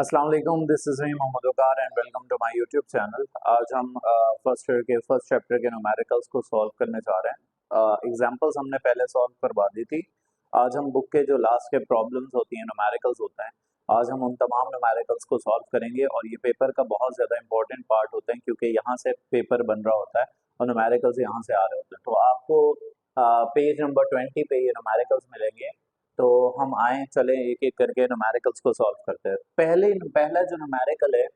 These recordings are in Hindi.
अस्सलाम वालेकुम, this is me Mohammad Waqar and welcome to my YouTube channel. आज हम फर्स्ट ईयर के फर्स्ट चैप्टर के न्यूमेरिकल्स को सॉल्व करने जा रहे हैं। एग्जांपल्स हमने पहले सॉल्व करवा दी थी। आज हम बुक के जो लास्ट के प्रॉब्लम्स होती हैं, न्यूमेरिकल्स होते हैं, आज हम उन तमाम न्यूमेरिकल्स को सॉल्व करेंगे और ये पेपर का बहुत ज़्यादा इंपॉर्टेंट पार्ट होता है क्योंकि यहाँ से पेपर बन रहा होता है और न्यूमेरिकल्स यहाँ से आ रहे होते हैं। तो आपको पेज नंबर 20 पे ये न्यूमेरिकल्स मिलेंगे। तो हम आए चले एक एक करके न्यूमेरिकल्स को सॉल्व करते हैं। पहला जो न्यूमेरिकल है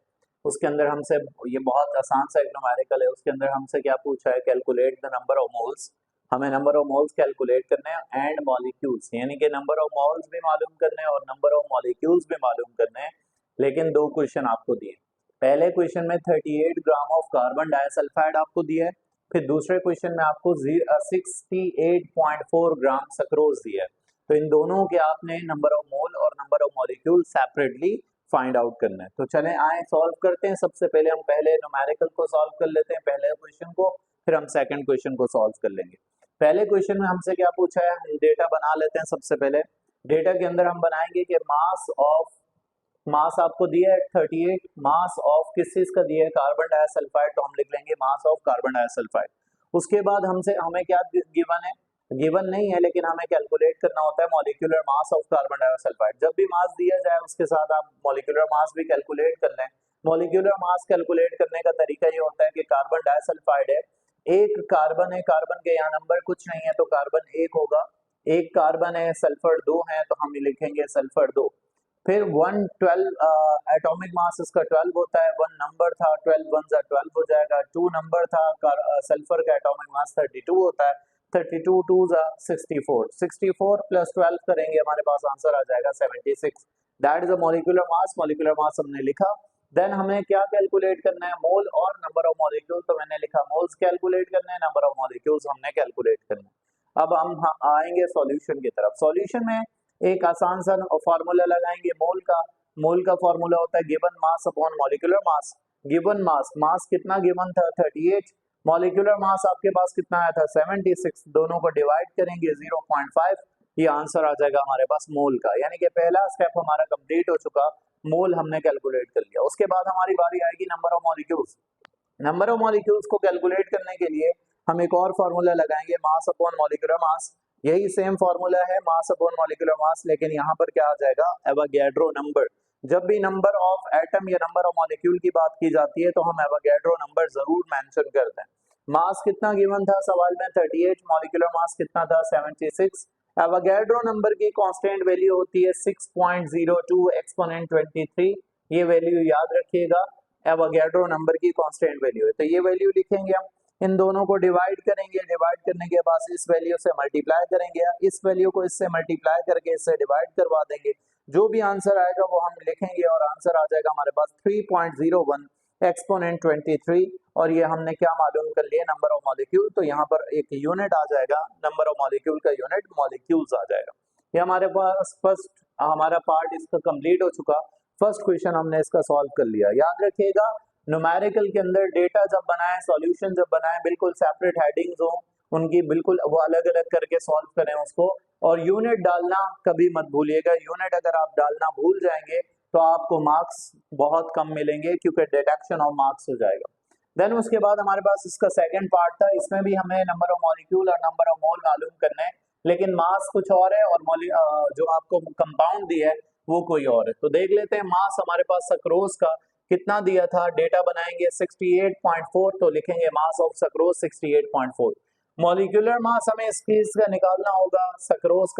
उसके अंदर हमसे, ये बहुत आसान सा एक न्यूमेरिकल है, उसके अंदर हमसे क्या पूछा है, calculate the number of moles. हमें नंबर ऑफ मोल्स कैलकुलेट करने हैं एंड मॉलिक्यूल्स, यानी कि नंबर ऑफ मोल्स भी मालूम करने हैं और नंबर ऑफ मॉलिक्यूल्स भी मालूम करने हैं। लेकिन दो क्वेश्चन आपको दिए। पहले क्वेश्चन में 38 ग्राम ऑफ कार्बन डाइसल्फाइड आपको दिया है, फिर दूसरे क्वेश्चन में आपको 68.4 ग्राम सक्रोज दिया है। तो इन दोनों के आपने नंबर ऑफ मोल और number of molecule separately find out करना है। तो चलें आए सॉल्व करते हैं। सबसे पहले हम पहले न्यूमेरिकल को सॉल्व कर लेते हैं, पहले क्वेश्चन को, फिर हम सेकंड क्वेश्चन को सॉल्व कर लेंगे। पहले क्वेश्चन में हमसे क्या पूछा है, हम डेटा बना लेते हैं। सबसे पहले डेटा के अंदर हम बनाएंगे कि मास आपको दिया है 38, मास ऑफ किस चीज का दिया है, कार्बन डाइसल्फाइड, तो हम लिख लेंगे मास ऑफ कार्बन डाइसल्फाइड। उसके बाद हमें क्या गिवन है, गिवन नहीं है लेकिन हमें कैलकुलेट करना होता है molecular mass of carbon dioxide. जब भी मास दिया जाए उसके साथ आप मॉलिक्यूलर मास भी कैलकुलेट कर लें। मॉलिक्यूलर मास कैलकुलेट करने का तरीका ये होता है कि कार्बन डाइसल्फाइड है, एक कार्बन है, कार्बन के यहाँ नंबर कुछ नहीं है तो कार्बन एक होगा, एक कार्बन है, सल्फर दो है तो हम लिखेंगे सल्फर दो। फिर 112 एटॉमिक मास इसका 12 होता है, 1 नंबर था, 12 वन जा 12 हो जाएगा। 2 नंबर था, सल्फर का एटॉमिक मास 32 होता है, 32 टू जा 64, 64 प्लस 12 करेंगे हमारे पास आंसर आ जाएगा 76। That is a molecular mass. Molecular mass हमने लिखा। देन हमें क्या कैलकुलेट करना है, मोल और नंबर ऑफ मॉलिक्यूल। तो मैंने लिखा मोल्स कैलकुलेट करने हैं, नंबर ऑफ मॉलिक्यूल्स हमने कैलकुलेट करना है। अब हम आएंगे सॉल्यूशन की तरफ। सॉल्यूशन में एक आसान सा फॉर्मूला लगाएंगे मोल का। मोल का फॉर्मूला होता है given mass upon molecular mass. Given mass, mass कितना गिवन था 38, मॉलिक्यूलर मास आपके पास कितना आया था 76, दोनों को डिवाइड करेंगे 0.5, ये आंसर आ जाएगा हमारे पास मोल का। यानी कि पहला स्टेप हमारा कंप्लीट हो चुका, मोल हमने कैलकुलेट कर लिया। उसके बाद हमारी बारी आएगी number of molecules. Number of molecules को कैलकुलेट करने के लिए हम एक और फॉर्मूला लगाएंगे, मास अपॉन मॉलिक्यूलर मास। यही सेम फॉर्मूला है मास अपॉन मॉलिक्यूलर मास, लेकिन यहाँ पर क्या आ जाएगा, एवोगैड्रो नंबर। जब भी नंबर ऑफ एटम या नंबर ऑफ मॉलिक्यूल की बात की जाती है तो हम एवोगैड्रो नंबर जरूर मेंशन करते हैं। मास कितना गिवन था सवाल में 38, मॉलिक्यूलर मास कितना था 76। एवोगैड्रो नंबर की कांस्टेंट वैल्यू होती है 6.02 एक्सपोनेंट 23, ये वैल्यू याद रखिएगा। एवोगैड्रो नंबर की कांस्टेंट वैल्यू है, तो ये वैल्यू लिखेंगे हम, इन दोनों को डिवाइड करेंगे, डिवाइड करने के बाद इस वैल्यू से मल्टीप्लाई करेंगे, इस वैल्यू को इससे मल्टीप्लाई करके इससे डिवाइड करवा देंगे। जो भी आंसर आएगा वो हम लिखेंगे और आंसर आ जाएगा हमारे पास 3.01 एक्सपोनेंट 23। और ये हमने क्या मालूम कर लिया, नंबर ऑफ मॉलिक्यूल। तो यहाँ पर एक यूनिट आ जाएगा, नंबर ऑफ मॉलिक्यूल का यूनिट मॉलिक्यूल्स आ जाएगा। ये हमारे पास फर्स्ट हमारा पार्ट इसका कंप्लीट हो चुका। फर्स्ट क्वेश्चन हमने इसका सॉल्व कर लिया। याद रखिएगा न्यूमेरिकल के अंदर डेटा जब बनाए, सॉल्यूशन जब बनाए, बिल्कुल सेपरेट हेडिंग्स हो उनकी, बिल्कुल वो अलग अलग करके सॉल्व करें उसको। और यूनिट डालना कभी मत भूलिएगा, यूनिट अगर आप डालना भूल जाएंगे तो आपको मार्क्स बहुत कम मिलेंगे क्योंकि डिडक्शन ऑफ मार्क्स हो जाएगा। देन उसके बाद हमारे पास इसका सेकंड पार्ट था, इसमें भी हमें नंबर ऑफ मॉलिक्यूल और नंबर ऑफ मोल मालूम करना है, लेकिन मास कुछ और है और जो आपको कंपाउंड दिया है वो कोई और है। तो देख लेते हैं मास हमारे पास सक्रोज का कितना दिया था, डेटा बनाएंगे 68.4, तो लिखेंगे mass of sucrose 68.4। Molecular mass हमें इस चीज का निकालना होगा, सक्रोज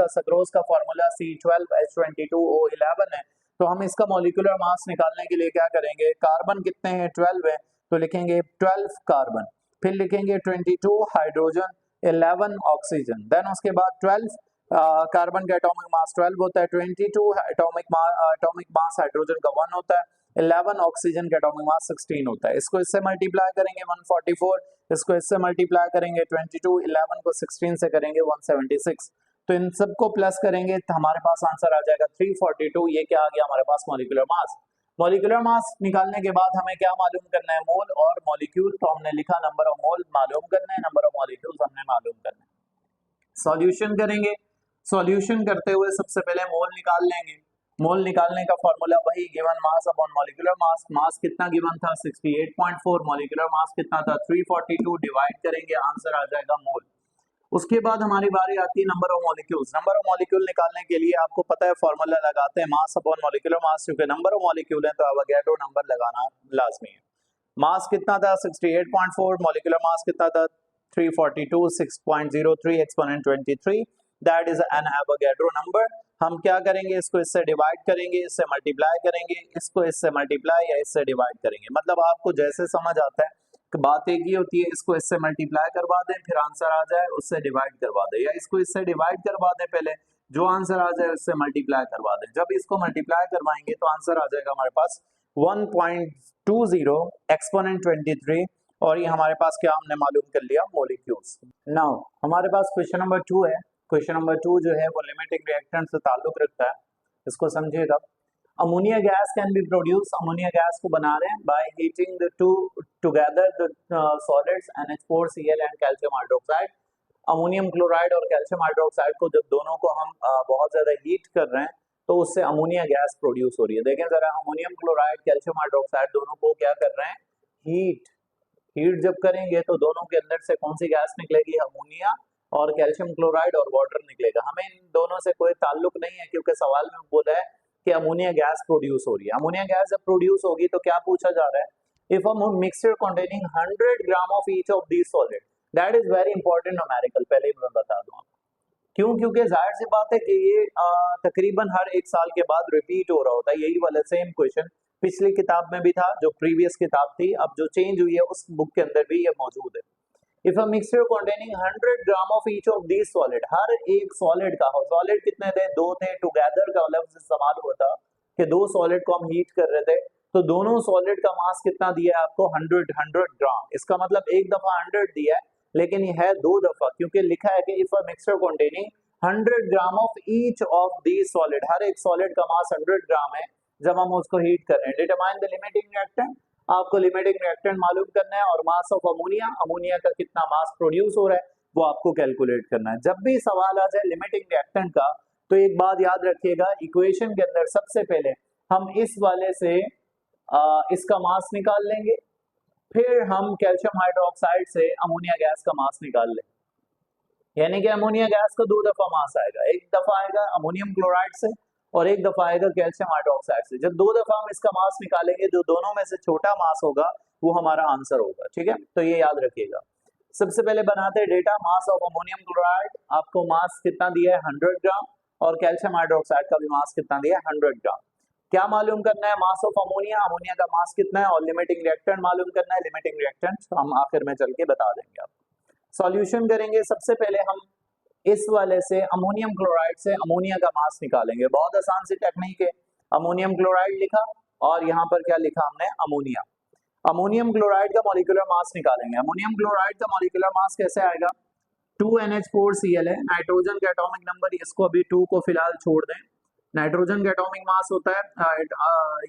का फॉर्मूला C12H22O11 है। तो हम इसका मॉलिक्यूलर मास निकालने के लिए क्या करेंगे, कार्बन कितने हैं 12 है, तो लिखेंगे 12 कार्बन, फिर लिखेंगे 22 हाइड्रोजन, 11 ऑक्सीजन। देन उसके बाद 12 कार्बन का एटॉमिक मास 12 होता है, 22 एटॉमिक मास हाइड्रोजन का 1 होता है, 11 ऑक्सीजन का एटॉमिक मास 16 होता है। इसको इससे मल्टीप्लाई करेंगे 144, इसको इससे मल्टीप्लाई करेंगे 22, 11 को 16 से करेंगे 176, तो इन सबको प्लस करेंगे तो हमारे पास आंसर आ जाएगा 342। ये क्या आ गया हमारे पास, मॉलिक्यूलर मास। मॉलिक्यूलर मास निकालने के बाद हमें क्या मालूम करना है, मोल और मॉलिक्यूल। तो हमने लिखा नंबर ऑफ मोल मालूम करना है, नंबर ऑफ मॉलिक्यूल्स हमने मालूम करना है। सॉल्यूशन करेंगे, सॉल्यूशन करते हुए सबसे पहले मोल निकाल लेंगे। मोल निकालने का फॉर्मूला वही, given mass upon molecular mass. Mass कितना गिवन था 68.4, मॉलिक्यूलर मास कितना था 342, डिवाइड करेंगे आंसर आ जाएगा मोल। उसके बाद हमारी बारी आती है number of molecules. Number of molecule निकालने के लिए आपको पता है फॉर्मूला लगाते हैं मास अपॉन मॉलिक्यूलर मास, क्योंकि नंबर ऑफ मॉलिक्यूल है तो एवोगैड्रो नंबर लगाना लाजमी है। मास कितना था 68.4, मॉलिक्यूलर मास कितना था 342, 6.03 exponent 23, that is an Avogadro number. हम क्या करेंगे, इसको इससे डिवाइड करेंगे, इससे मल्टीप्लाई करेंगे, इसको इससे मल्टीप्लाई या इससे डिवाइड करेंगे, मतलब आपको जैसे समझ आता है। बात एक ही होती है, इसको इससे मल्टीप्लाई करवा दें फिर आंसर आ जाए, उससे डिवाइड करवा दें, या इसको इससे डिवाइड करवा दें पहले, जो आंसर आ जाए उससे मल्टीप्लाई करवा दें। जब इसको मल्टीप्लाई करवाएंगे तो आंसर आ जाएगा हमारे पास 1.20 एक्सपोनेंट 23, और ये हमारे पास क्या हमने मालूम कर लिया, मॉलिक्यूल्स। नाउ हमारे पास क्वेश्चन नंबर 2 है। क्वेश्चन नंबर 2 जो है वो लिमिटिंग रिएक्टेंट से ताल्लुक रखता है, इसको समझिएगा। Ammonia gas can be produce, ammonia gas को बना रहे हैं by heating the two together the solids NH4Cl and calcium hydroxide. Ammonium chloride और कैल्शियम हाइड्रोक्साइड को जब दोनों को हम बहुत ज्यादा हीट कर रहे हैं तो उससे अमोनिया गैस प्रोड्यूस हो रही है। देखें जरा, अमोनियम क्लोराइड कैल्शियम हाइड्रोक्साइड दोनों को क्या कर रहे हैं, हीट जब करेंगे तो दोनों के अंदर से कौन सी गैस निकलेगी, अमोनिया, और कैल्शियम क्लोराइड और वाटर निकलेगा। हमें इन दोनों से कोई ताल्लुक नहीं है, क्योंकि सवाल में बोला है कि अमोनिया गैस प्रोड्यूस हो रही है। अमोनिया गैस जब प्रोड्यूस होगी तो क्या पूछा जा रहा है, if a mixture containing 100 gram of each of these solid, that is very important numerical, पहले ही मैं बता दूं आपको। क्यों, क्योंकि जाहिर सी बात है कि ये तकरीबन हर एक साल के बाद रिपीट हो रहा होता है। यही वाला सेम क्वेश्चन पिछली किताब में भी था, जो प्रीवियस किताब थी, अब जो चेंज हुई है उस बुक के अंदर भी ये मौजूद है। If a mixture containing 100 gram of each of these solid, हर एक सॉलिड का, सॉलिड कितने थे, दो थे, टुगेदर का लफ्ज इस्तेमाल हुआ था कि दो सॉलिड को हम हीट कर रहे थे, तो दोनों सॉलिड का मास कितना दिया है आपको, 100 ग्राम। इसका मतलब एक दफा 100 दिया है, लेकिन ये है दो दफा, क्योंकि लिखा है कि if a mixture containing 100 gram of each of these solid, हर एक सॉलिड का मास 100 ग्राम है जब हम उसको हीट कर रहे हैं। डिटरमाइन द लिमिटिंग रिएक्टेंट, आपको लिमिटिंग रिएक्टेंट मालूम करना है, और मास ऑफ अमोनिया, अमोनिया का कितना मास प्रोड्यूस हो रहा है वो आपको कैलकुलेट करना है। जब भी सवाल आ जाए लिमिटिंग रिएक्टेंट का, तो एक बात याद रखिएगा, इक्वेशन के अंदर सबसे पहले हम इस वाले से इसका मास निकाल लेंगे, फिर हम कैल्शियम हाइड्रोक्साइड से अमोनिया गैस का मास निकाल लेंगे। यानी कि अमोनिया गैस का दो दफा मास आएगा, एक दफा आएगा अमोनियम क्लोराइड से और एक दफा आएगा कैल्शियम हाइड्रोक्साइड से। जब दो दफा हम इसका मास निकालेंगे, जो दोनों में से छोटा मास होगा वो हमारा आंसर होगा। ठीक है, तो ये याद रखिएगा। सबसे पहले बनाते हैं data, mass of ammonium chloride, आपको मास कितना दिया है 100 ग्राम, और कैल्शियम हाइड्रोक्साइड का भी मास कितना दिया है 100 ग्राम। क्या मालूम करना है, मास ऑफ अमोनिया, अमोनिया का मास कितना है, और लिमिटिंग रिएक्टेंट मालूम करना है। लिमिटिंग रिएक्टेंट हम आखिर में चल के बता देंगे आपको। सॉल्यूशन करेंगे, सबसे पहले हम इस वाले से अमोनियम क्लोराइड से अमोनिया का मास निकालेंगे। बहुत आसान सी टेक्निक है, अमोनियम क्लोराइड लिखा और यहाँ पर क्या लिखा हमने, अमोनिया। अमोनियम क्लोराइड का मॉलिक्यूलर मास निकालेंगे। अमोनियम क्लोराइड का मॉलिक्यूलर मास कैसे आएगा, 2NH4Cl है, नाइट्रोजन का एटॉमिक नंबर, इसको अभी 2 को फिलहाल छोड़ दें। नाइट्रोजन का एटॉमिक मास होता है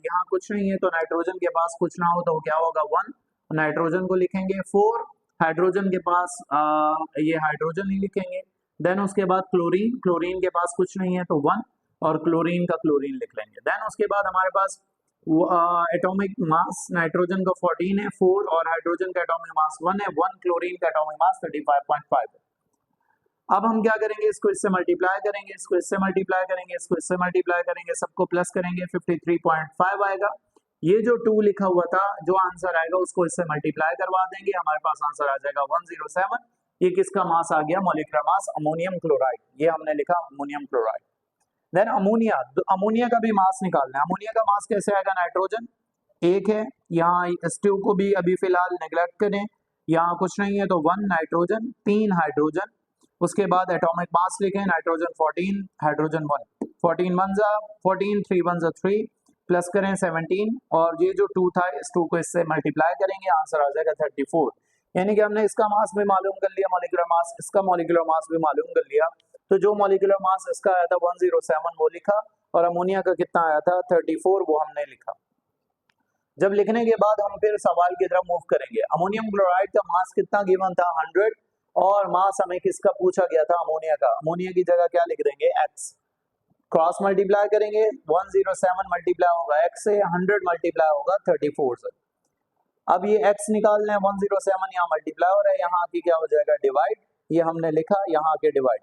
यहाँ कुछ नहीं है, तो नाइट्रोजन के पास कुछ ना हो तो क्या होगा 1, नाइट्रोजन को लिखेंगे 4, हाइड्रोजन के पास ये हाइड्रोजन ही लिखेंगे। देन उसके बाद क्लोरीन, क्लोरीन के पास कुछ नहीं है तो 1, और क्लोरीन का क्लोरीन लिख लेंगे। देन उसके बाद हमारे पास एटॉमिक मास नाइट्रोजन का 14 है, 4 और हाइड्रोजन का एटॉमिक मास 1 है, 1 क्लोरीन का एटॉमिक मास 35.5 है। अब हम क्या करेंगे, इसको इससे मल्टीप्लाई करेंगे, इसको इससे मल्टीप्लाई करेंगे, इसको इससे मल्टीप्लाई करेंगे, सबको प्लस करेंगे, 53.5 आएगा। ये जो 2 लिखा हुआ था, जो आंसर आएगा उसको इससे मल्टीप्लाई करवा देंगे, हमारे पास आंसर आ जाएगा 107। ये किसका मास आ गया, मॉलिक्यूलर मास, अमोनियम क्लोराइड, ये हमने लिखा ammonium chloride. Then ammonia, ammonia का भी मास निकालना है। अमोनिया का मास कैसे आएगा, नाइट्रोजन 1 है, यहाँ इस 2 को भी अभी फिलहाल नेग्लेक्ट करें, यहाँ कुछ नहीं है तो 1 नाइट्रोजन, 3 हाइड्रोजन, उसके बाद एटॉमिक मास लिखें, नाइट्रोजन 14, हाइड्रोजन 1, 14 1 जा 14, 3 1 जा 3, प्लस करें 17, और ये जो 2 था इस 2 को इससे मल्टीप्लाई करेंगे, आंसर आ जाएगा 34। यानी कि हमने इसका मास भी मालूम कर लिया, मॉलिक्यूलर मास, इसका मॉलिक्यूलर मास भी मालूम कर लिया। तो जो मॉलिक्यूलर मास इसका आया था 107 वो लिखा, और अमोनिया का कितना आया था 34, वो हमने लिखा। जब लिखने के बाद हम फिर सवाल की तरफ मूव करेंगे। अमोनियम क्लोराइड का मास कितना गिवन था 100, और मास हमें किसका पूछा गया था, अमोनिया का। अमोनिया की जगह क्या लिख देंगे, x। क्रॉस मल्टीप्लाई करेंगे 107 मल्टीप्लाई होगा x से, 100 मल्टीप्लाई होगा 34 से। अब ये x निकालना है, 107 यहाँ मल्टीप्लाई हो रहा है, यहाँ आके क्या हो जाएगा डिवाइड, ये हमने लिखा, यहाँ आके डिवाइड,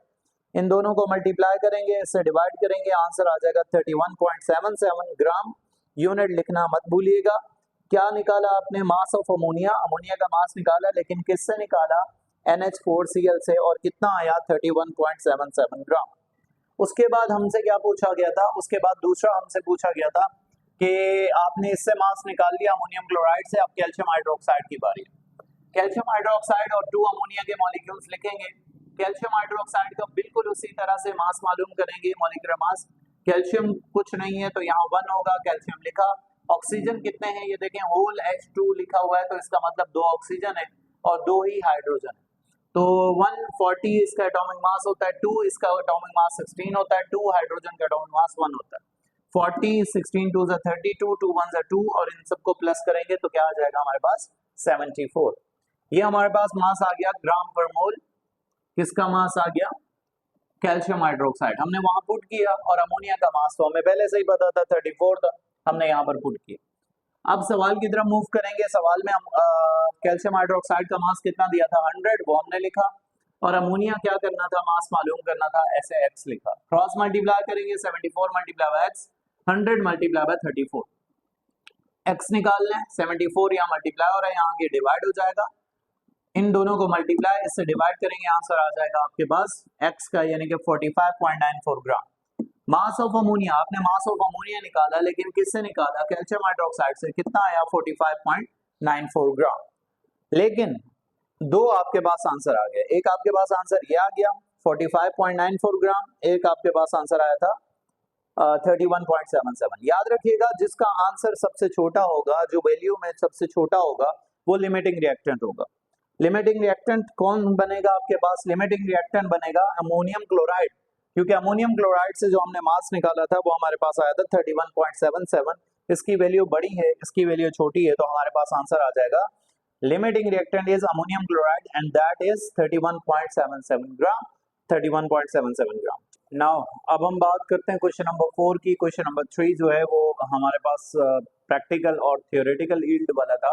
इन दोनों को मल्टीप्लाई करेंगे, इससे डिवाइड करेंगे, आंसर आ जाएगा 31.77 ग्राम। यूनिट लिखना मत भूलिएगा। क्या निकाला आपने? मास ऑफ अमोनिया, अमोनिया का मास निकाला, लेकिन किससे निकाला? NH4Cl से, और कितना आया? 31.77 ग्राम। उसके बाद हमसे क्या पूछा गया था? उसके बाद दूसरा हमसे पूछा गया था कि आपने इससे मास निकाल लिया अमोनियम क्लोराइड से, अब कैल्शियम हाइड्रोक्साइड की बारी है। कैल्शियम हाइड्रोक्साइड और 2 अमोनिया के मॉलिक्यूल्स लिखेंगे। कैल्शियम हाइड्रोक्साइड का बिल्कुल उसी तरह से मास मालूम करेंगे, मॉलिक्यूलर मास। कैल्शियम कुछ नहीं है तो यहाँ 1 होगा, कैल्शियम लिखा। ऑक्सीजन कितने हैं ये देखें, होल H2 लिखा हुआ है, तो इसका मतलब 2 ऑक्सीजन है और 2 ही हाइड्रोजन है। तो 140 इसका एटॉमिक मास होता है, 2 इसका एटॉमिक मास 16 होता है, 2 हाइड्रोजन का एटॉमिक मास 1 होता है। 40, 16 2 is 32, 2 1 is 2, और इन सबको प्लस करेंगे तो क्या आ जाएगा हमारे पास? 74। ये हमारे पास मास आ गया ग्राम पर मोल। किसका मास आ गया? Calcium hydroxide. हमने वहां पुट किया, और अमोनिया का मास तो हमें पहले से ही पता था 34 था, हमने यहाँ पर पुट किया। अब सवाल की तरफ मूव करेंगे। सवाल में हम कैल्शियम हाइड्रोक्साइड का मास कितना दिया था? 100, वो हमने लिखा, और अमोनिया क्या करना था? मास मालूम करना था, ऐसे x लिखा। क्रॉस मल्टीप्लाई करेंगे, 74 multiply by x, 100 multiply by 34। x निकालना है, 74 यहाँ मल्टीप्लाई हो रहा है, यहाँ के डिवाइड हो जाएगा, इन दोनों को मल्टीप्लाई, इससे डिवाइड करेंगे, आंसर आ जाएगा आपके पास x का, यानी कि 45.94 ग्राम। मास ऑफ अमोनिया, आपने मास ऑफ अमोनिया निकाला, लेकिन किससे निकाला? कैल्शियम हाइड्रोक्साइड से। कितना आया? 45.94 ग्राम। लेकिन दो आपके पास आंसर आ गए। एक आपके पास आंसर ये आ गया 45.94 ग्राम, एक आपके पास आंसर आया था 31.77। याद रखिएगा, जिसका आंसर सबसे छोटा होगा, जो वैल्यू में सबसे छोटा होगा, वो लिमिटिंग रिएक्टेंट होगा। लिमिटिंग रिएक्टेंट कौन बनेगा आपके पास? लिमिटिंग रिएक्टेंट बनेगा अमोनियम क्लोराइड, क्योंकि अमोनियम क्लोराइड से जो हमने मास निकाला था वो हमारे पास आया था 31.77। इसकी वैल्यू बड़ी है, इसकी वैल्यू छोटी है, तो हमारे पास आंसर आ जाएगा limiting reactant is ammonium chloride and that is 31.77 gram. 31.77 gram. Now अब हम बात करते हैं क्वेश्चन नंबर 4 की। क्वेश्चन नंबर 3 जो है वो हमारे पास प्रैक्टिकल और थियोरेटिकल यील्ड वाला था,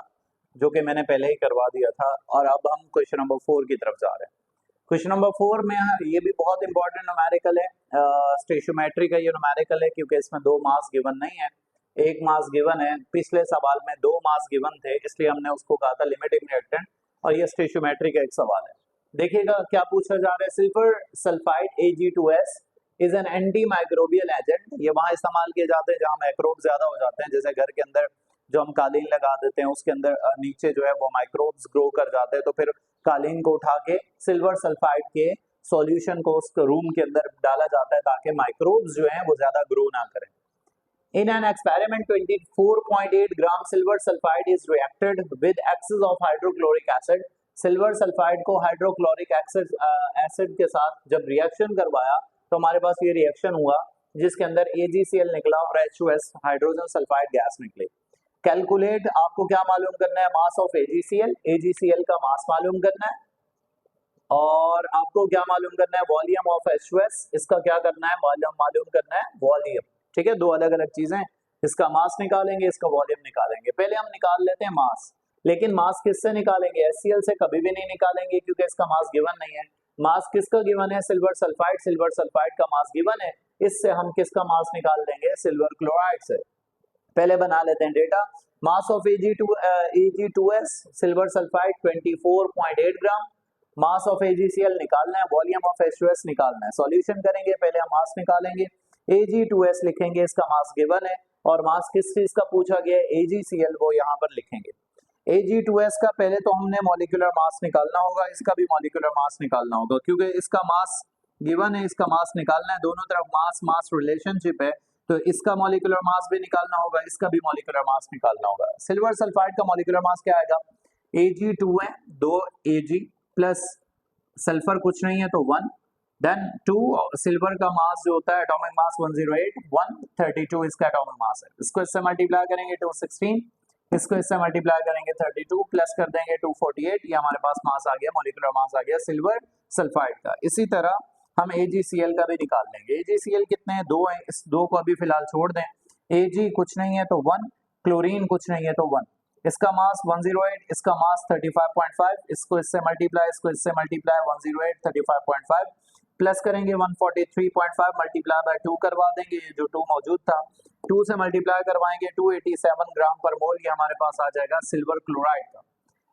जो कि मैंने पहले ही करवा दिया था, और अब हम क्वेश्चन नंबर 4 की तरफ जा रहे हैं। क्वेश्चन नंबर 4 में ये भी बहुत इंपॉर्टेंट न्यूमेरिकल है, स्टेशियोमेट्री का ये न्यूमेरिकल है, क्योंकि इसमें 2 मास गिवन नहीं है, 1 मास गिवन है। पिछले सवाल में 2 मास गिवन थे, इसलिए हमने उसको कहा था लिमिटिंग रिएक्टेंट, और ये स्टेशियोमेट्री का एक सवाल है। देखिएगा क्या पूछा जा रहा है। Silver sulphide Ag2S is an anti microbial agent. ये वहां इस्तेमाल किए जाते हैं जहां माइक्रोब ज्यादा हो जाते हैं, जैसे घर के अंदर जो हम कालीन लगा देते हैं उसके अंदर नीचे जो है वो माइक्रोब्स ग्रो कर जाते हैं, तो फिर कालीन को उठा के सिल्वर सल्फाइड के सॉल्यूशन को उस रूम के अंदर डाला जाता है, ताकि माइक्रोब्स जो हैं वो ज्यादा ग्रो ना करें। In an experiment, 24.8 gram silver sulfide is reacted with excess of hydrochloric acid. Silver sulphide को हाइड्रोक्लोरिक एसिड के साथ जब रिएक्शन करवाया तो हमारे पास ये रिएक्शन हुआ, जिसके अंदर AgCl निकला और H2S हाइड्रोजन सल्फाइड गैस निकली। कैलकुलेट, आपको क्या मालूम करना है? Mass of AgCl। AgCl का मास मालूम करना है, और आपको क्या मालूम करना है? Volume of H2S। इसका क्या करना है? मालूम करना है वॉल्यूम। ठीक है, 2 अलग अलग चीजें। इसका मास निकालेंगे, इसका वॉल्यूम निकालेंगे। पहले हम निकाल लेते हैं मास, लेकिन मास किससे निकालेंगे? HCl से कभी भी नहीं निकालेंगे, क्योंकि इसका मास गिवन नहीं है। मास किसका गिवन है? Silver sulphide. सिल्वर सल्फाइड का मास गिवन है, इससे हम किसका मास निकाल देंगे? सिल्वर क्लोराइड से। पहले बना लेते हैं data. Mass of Ag2S silver sulphide 24.8 gram. Mass of AgCl निकालना है, वॉल्यूम ऑफ H2S निकालना है। सॉल्यूशन करेंगे, पहले हम मास निकालेंगे, Ag2S लिखेंगे, इसका मास गिवन है, और मास किस चीज का पूछा गया है? AgCl, वो यहाँ पर लिखेंगे। Ag2S का पहले तो हमने मॉलिक्यूलर मास निकालना होगा, इसका भी मॉलिक्यूलर मास निकालना होगा, क्योंकि इसका मास गिवन है, इसका मास निकालना है। दोनों तरफ मास मास रिलेशनशिप है, तो इसका मॉलिक्यूलर मास भी निकालना होगा, इसका भी मॉलिक्यूलर मास निकालना होगा। सिल्वर सल्फाइड का मॉलिक्यूलर मास क्या आएगा? Ag2 है, 2 Ag प्लस सल्फर कुछ नहीं है तो 1, देन 2 सिल्वर का मास जो होता है एटॉमिक मास 108, 132 इसका एटॉमिक मास है। इसको इससे मल्टीप्लाई करेंगे 216, इसको इससे मल्टीप्लाई करेंगे 32, प्लस कर देंगे 248, ये हमारे पास मास आ गया, मॉलिक्यूलर मास आ गया सिल्वर सल्फाइड का। इसी तरह हम AgCl का भी निकाल लेंगे। AgCl कितने हैं, 2 हैं, इस 2 को अभी फिलहाल छोड़ दें। Ag कुछ नहीं है तो 1, क्लोरीन कुछ नहीं है तो 1, इसका मास 108, इसका मास 35.5, इसको इससे मल्टीप्लाई 108 35.5 प्लस करेंगे 143.5 मल्टीप्लाई बाय 2 करवा देंगे, ये जो 2 मौजूद था 2 से मल्टीप्लाई करवाएंगे 287 ग्राम पर मोल, ये हमारे पास आ जाएगा सिल्वर क्लोराइड का।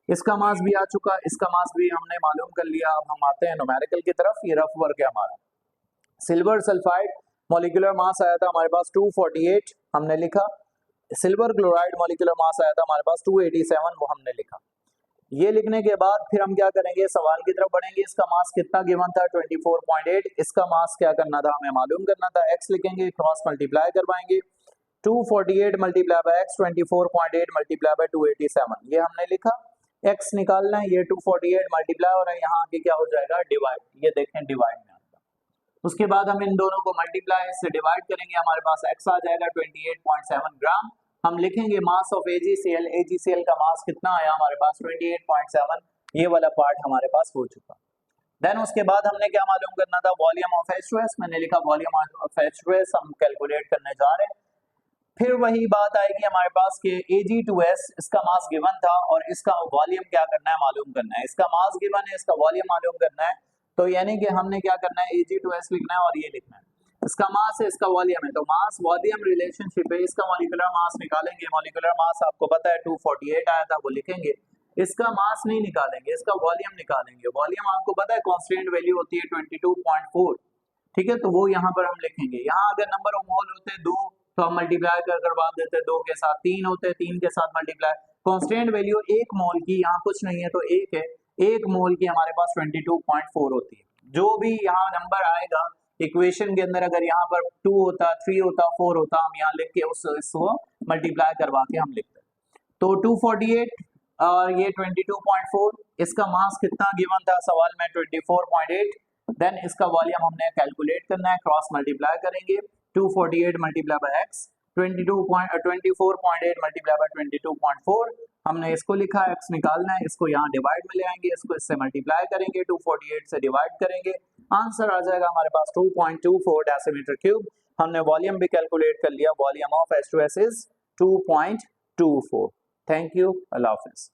इसका मास भी आ चुका, इसका मास भी हमने मालूम कर लिया। अब हम आते हैं न्यूमेरिकल की तरफ, ये रफ वर्क है हमारा। सिल्वर सल्फाइड मॉलिक्यूलर मास आया था हमारे पास 248, हमने लिखा। सिल्वर क्लोराइड मॉलिक्यूलर मास आया था हमारे पास 287, वो हमने लिखा। ये लिखने के बाद फिर हम क्या करेंगे, सवाल की तरफ बढ़ेंगे। इसका मास कितना गिवन था 24.8, इसका मास क्या करना था, हमें मालूम करना था। x लिखेंगे, क्रॉस मल्टीप्लाई करवाएंगे 248 multiply by x 24.8 multiply by 287, ये हमने लिखा। x निकालना है, ये 248 मल्टीप्लाई हो रहा है, यहाँ आगे क्या हो जाएगा डिवाइड, ये देखें डिवाइड में आता। उसके बाद हम इन दोनों को मल्टीप्लाई से डिवाइड करेंगे, हमारे पास x आ जाएगा 28.7 ग्राम। हम लिखेंगे मास ऑफ AgCl का मास कितना आया हमारे पास 28.7, ये वाला पार्ट हमारे पास हो चुका। देन उसके बाद हमने क्या मालूम करना था, वॉल्यूम ऑफ H2S, मैंने लिखा वॉल्यूम ऑफ H2S हम कैलकुलेट करने जा रहे हैं। फिर वही बात आएगी हमारे पास कि Ag2S इसका मास गिवन था और इसका वॉल्यूम क्या करना है, मालूम करना है। इसका मास गिवन है, इसका वॉल्यूम मालूम करना है, तो यानी कि हमने क्या करना है, Ag2S लिखना है और ये लिखना है। इसका मास है, इसका वॉल्यूम है, तो मास वॉल्यूम रिलेशनशिप है। इसका मॉलिक्यूलर मास निकालेंगे, मॉलिक्यूलर मास आपको पता है 248 आया था, वो लिखेंगे। इसका मास नहीं निकालेंगे, इसका वॉल्यूम निकालेंगे। वॉल्यूम आपको पता है कांस्टेंट वैल्यू होती है 22.4, ठीक है, तो वो यहाँ पर हम लिखेंगे। यहाँ अगर नंबर ऑफ मोल होते 2 तो हम मल्टीप्लाई करवा देते 2 के साथ, 3 होते 3 के साथ मल्टीप्लाई। कांस्टेंट वैल्यू 1 मोल की, यहाँ कुछ नहीं है तो 1 है, 1 मोल की हमारे पास 22.4 होती है। जो भी यहाँ नंबर आएगा इक्वेशन के अंदर, अगर यहाँ पर 2 होता, 3 होता, 4 होता, हम यहाँ लिख के उसको मल्टीप्लाई करवा के हम लिखते हैं। तो 248 और ये 22.4, इसका मास कितना गिवन था सवाल में 24.8, देन इसका वॉल्यूम हमने कैलकुलेट करना है, क्रॉस मल्टीप्लाई करेंगे 248 multiply by x 24.8 multiply by 22.4, हमने इसको लिखा, x निकालना है, इसको यहाँ डिवाइड में ले आएंगे, इसको इससे मल्टीप्लाई करेंगे, 248 से डिवाइड करेंगे, आंसर आ जाएगा हमारे पास 2.24 डेसीमीटर क्यूब। हमने वॉल्यूम भी कैलकुलेट कर लिया, volume of H2S is 2.24। Thank you, Allah Hafiz.